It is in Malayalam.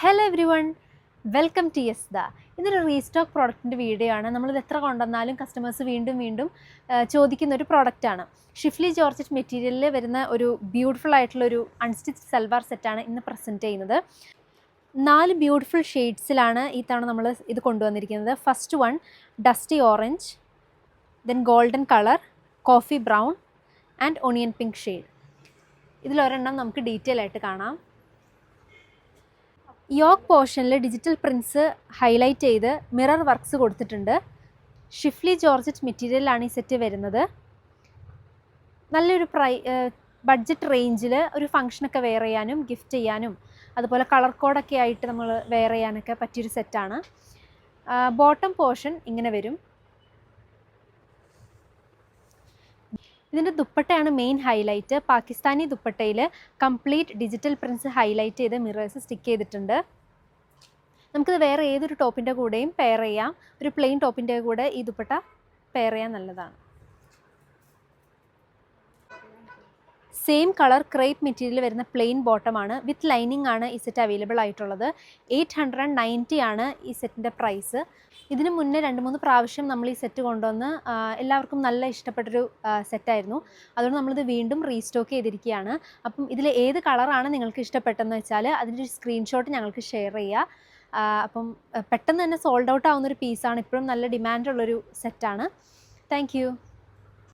Hello everyone, welcome to യെസ്ദ. ഇതൊരു റീസ്റ്റോക്ക് പ്രോഡക്റ്റിൻ്റെ വീഡിയോ ആണ്. നമ്മളിത് എത്ര കൊണ്ടുവന്നാലും കസ്റ്റമേഴ്സ് വീണ്ടും ചോദിക്കുന്ന ഒരു പ്രോഡക്റ്റാണ്. ഷിഫ്ലി ജോർജറ്റ് മെറ്റീരിയലിൽ വരുന്ന ഒരു ബ്യൂട്ടിഫുൾ ആയിട്ടുള്ളൊരു അൺസ്റ്റിച്ച് സൽവാർ സെറ്റാണ് ഇന്ന് പ്രസൻറ്റ് ചെയ്യുന്നത്. 4 ബ്യൂട്ടിഫുൾ ഷെയ്ഡ്സിലാണ് ഈ തവണ നമ്മൾ ഇത് കൊണ്ടുവന്നിരിക്കുന്നത്. First one dusty orange, then golden colour, coffee brown and onion pink shade. ഇതിലൊരെണ്ണം നമുക്ക് ഡീറ്റെയിൽ ആയിട്ട് കാണാം. യോക്ക് പോർഷനിൽ ഡിജിറ്റൽ പ്രിൻസ് ഹൈലൈറ്റ് ചെയ്ത് മിറർ വർക്ക്സ് കൊടുത്തിട്ടുണ്ട്. ഷിഫ്ലി ജോർജറ്റ് മെറ്റീരിയലാണ് ഈ സെറ്റ് വരുന്നത്. നല്ലൊരു ബഡ്ജറ്റ് റേഞ്ചിൽ ഒരു ഫംഗ്ഷനൊക്കെ വെയർ ചെയ്യാനും ഗിഫ്റ്റ് ചെയ്യാനും അതുപോലെ കളർ കോഡൊക്കെ ആയിട്ട് നമ്മൾ വെയർ ചെയ്യാനൊക്കെ പറ്റിയൊരു സെറ്റാണ്. ബോട്ടം പോർഷൻ ഇങ്ങനെ വരും. ഇതിൻ്റെ ദുപ്പട്ടയാണ് മെയിൻ ഹൈലൈറ്റ്. പാകിസ്ഥാനി ദുപ്പട്ടയിൽ കംപ്ലീറ്റ് ഡിജിറ്റൽ പ്രിൻസ് ഹൈലൈറ്റ് ചെയ്ത് മിറേഴ്സ് സ്റ്റിക്ക് ചെയ്തിട്ടുണ്ട്. നമുക്കിത് വേറെ ഏതൊരു ടോപ്പിൻ്റെ കൂടെയും പെയർ ചെയ്യാം. ഒരു പ്ലെയിൻ ടോപ്പിൻ്റെ കൂടെ ഈ ദുപ്പട്ട പെയർ ചെയ്യാൻ നല്ലതാണ്. സെയിം കളർ ക്രേപ്പ് മെറ്റീരിയൽ വരുന്ന പ്ലെയിൻ ബോട്ടമാണ്. വിത്ത് ലൈനിങ് ആണ് ഈ സെറ്റ് അവൈലബിൾ ആയിട്ടുള്ളത്. 890 ആണ് ഈ സെറ്റിൻ്റെ പ്രൈസ്. ഇതിന് മുന്നേ 2-3 പ്രാവശ്യം നമ്മൾ ഈ സെറ്റ് കൊണ്ടുവന്ന് എല്ലാവർക്കും നല്ല ഇഷ്ടപ്പെട്ടൊരു സെറ്റായിരുന്നു. അതുകൊണ്ട് നമ്മളിത് വീണ്ടും റീസ്റ്റോക്ക് ചെയ്തിരിക്കുകയാണ്. അപ്പം ഇതിൽ ഏത് കളറാണ് നിങ്ങൾക്ക് ഇഷ്ടപ്പെട്ടതെന്ന് വെച്ചാൽ അതിൻ്റെ ഒരു സ്ക്രീൻഷോട്ട് ഞങ്ങൾക്ക് ഷെയർ ചെയ്യുക. അപ്പം പെട്ടെന്ന് തന്നെ സോൾഡ് ഔട്ട് ആവുന്നൊരു പീസാണ്. ഇപ്പോഴും നല്ല ഡിമാൻഡുള്ളൊരു സെറ്റാണ്. Thank you.